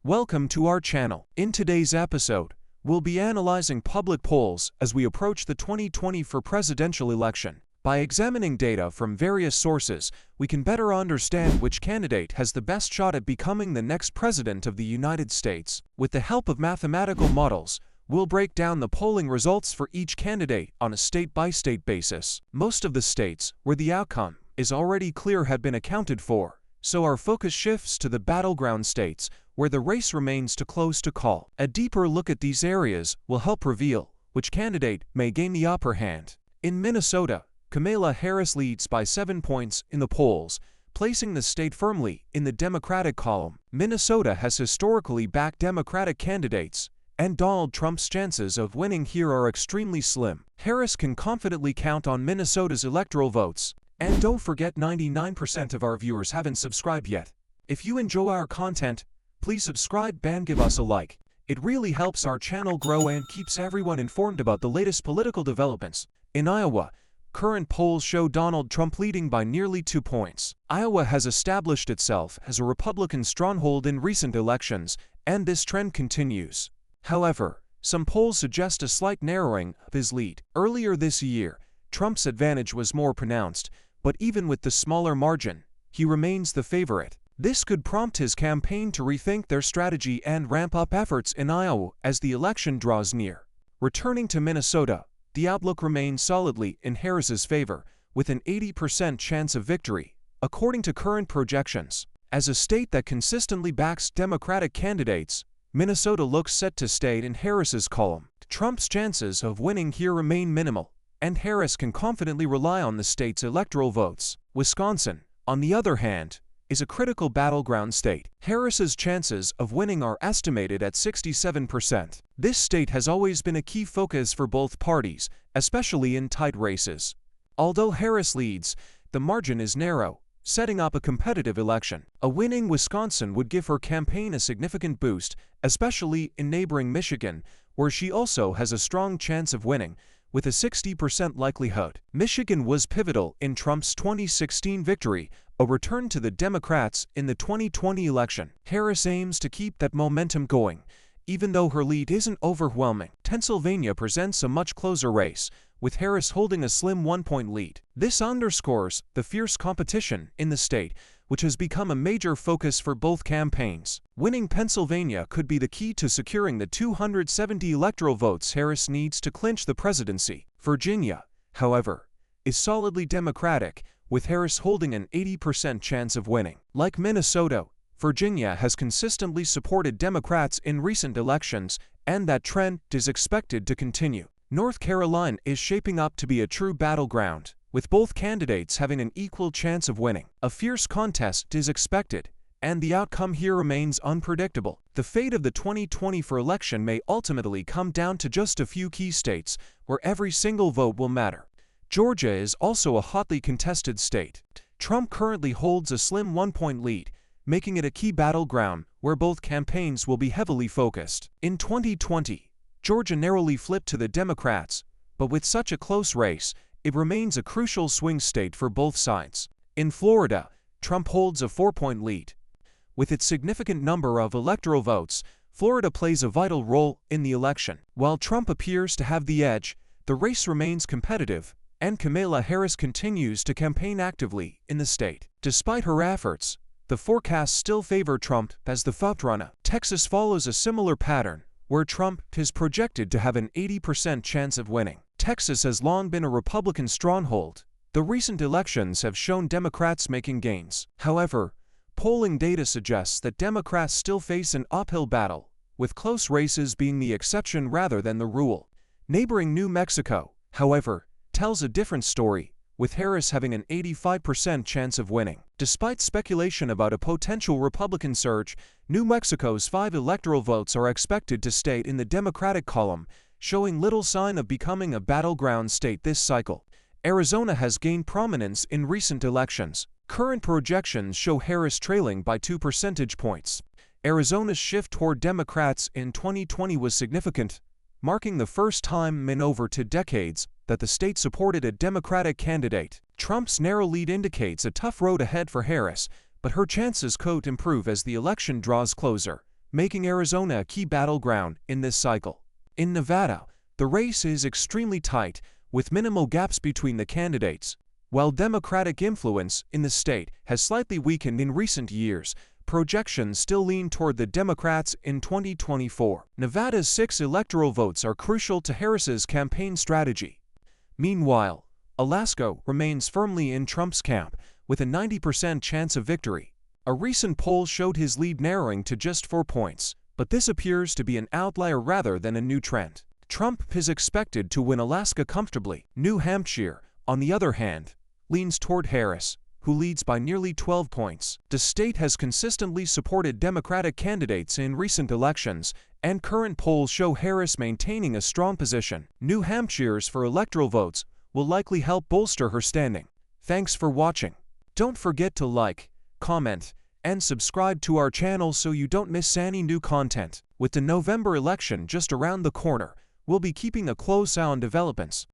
Welcome to our channel. In today's episode, we'll be analyzing public polls as we approach the 2024 presidential election. By examining data from various sources, we can better understand which candidate has the best shot at becoming the next president of the United States. With the help of mathematical models, we'll break down the polling results for each candidate on a state-by-state basis. Most of the states where the outcome is already clear have been accounted for, so our focus shifts to the battleground states where the race remains too close to call. A deeper look at these areas will help reveal which candidate may gain the upper hand. In Minnesota, Kamala Harris leads by 7 points in the polls, placing the state firmly in the Democratic column. Minnesota has historically backed Democratic candidates, and Donald Trump's chances of winning here are extremely slim. Harris can confidently count on Minnesota's electoral votes. And don't forget, 99% of our viewers haven't subscribed yet. If you enjoy our content, please subscribe and give us a like. It really helps our channel grow and keeps everyone informed about the latest political developments. In Iowa, current polls show Donald Trump leading by nearly 2 points. Iowa has established itself as a Republican stronghold in recent elections, and this trend continues. However, some polls suggest a slight narrowing of his lead. Earlier this year, Trump's advantage was more pronounced, but even with the smaller margin, he remains the favorite. This could prompt his campaign to rethink their strategy and ramp up efforts in Iowa as the election draws near. Returning to Minnesota, the outlook remains solidly in Harris's favor, with an 80% chance of victory, according to current projections. As a state that consistently backs Democratic candidates, Minnesota looks set to stay in Harris's column. Trump's chances of winning here remain minimal, and Harris can confidently rely on the state's electoral votes. Wisconsin, on the other hand, is a critical battleground state. Harris's chances of winning are estimated at 67%. This state has always been a key focus for both parties, especially in tight races. Although Harris leads, the margin is narrow, setting up a competitive election. A winning Wisconsin would give her campaign a significant boost, especially in neighboring Michigan, where she also has a strong chance of winning, with a 60% likelihood. Michigan was pivotal in Trump's 2016 victory, a return to the Democrats in the 2020 election. Harris aims to keep that momentum going, even though her lead isn't overwhelming. Pennsylvania presents a much closer race, with Harris holding a slim 1-point lead. This underscores the fierce competition in the state, which has become a major focus for both campaigns. Winning Pennsylvania could be the key to securing the 270 electoral votes Harris needs to clinch the presidency. Virginia, however, is solidly Democratic, with Harris holding an 80% chance of winning. Like Minnesota, Virginia has consistently supported Democrats in recent elections, and that trend is expected to continue. North Carolina is shaping up to be a true battleground, with both candidates having an equal chance of winning. A fierce contest is expected, and the outcome here remains unpredictable. The fate of the 2024 election may ultimately come down to just a few key states, where every single vote will matter. Georgia is also a hotly contested state. Trump currently holds a slim 1-point lead, making it a key battleground where both campaigns will be heavily focused. In 2020, Georgia narrowly flipped to the Democrats, but with such a close race, it remains a crucial swing state for both sides. In Florida, Trump holds a 4-point lead. With its significant number of electoral votes, Florida plays a vital role in the election. While Trump appears to have the edge, the race remains competitive, and Kamala Harris continues to campaign actively in the state. Despite her efforts, the forecasts still favor Trump as the frontrunner. Texas follows a similar pattern, where Trump is projected to have an 80% chance of winning. Texas has long been a Republican stronghold. The recent elections have shown Democrats making gains. However, polling data suggests that Democrats still face an uphill battle, with close races being the exception rather than the rule. Neighboring New Mexico, however, tells a different story, with Harris having an 85% chance of winning. Despite speculation about a potential Republican surge, New Mexico's 5 electoral votes are expected to stay in the Democratic column, showing little sign of becoming a battleground state this cycle. Arizona has gained prominence in recent elections. Current projections show Harris trailing by 2 percentage points. Arizona's shift toward Democrats in 2020 was significant, marking the first time in over 2 decades that the state supported a Democratic candidate. Trump's narrow lead indicates a tough road ahead for Harris, but her chances could improve as the election draws closer. making Arizona a key battleground in this cycle. In Nevada, the race is extremely tight, with minimal gaps between the candidates. While Democratic influence in the state has slightly weakened in recent years, projections still lean toward the Democrats in 2024. Nevada's 6 electoral votes are crucial to Harris's campaign strategy. Meanwhile, Alaska remains firmly in Trump's camp, with a 90% chance of victory. A recent poll showed his lead narrowing to just 4 points, but this appears to be an outlier rather than a new trend. Trump is expected to win Alaska comfortably. New Hampshire, on the other hand, leans toward Harris, who leads by nearly 12 points. The state has consistently supported Democratic candidates in recent elections, and current polls show Harris maintaining a strong position. New Hampshire's for electoral votes will likely help bolster her standing. Thanks for watching. Don't forget to like, comment, and subscribe to our channel so you don't miss any new content. With the November election just around the corner, we'll be keeping a close eye on developments.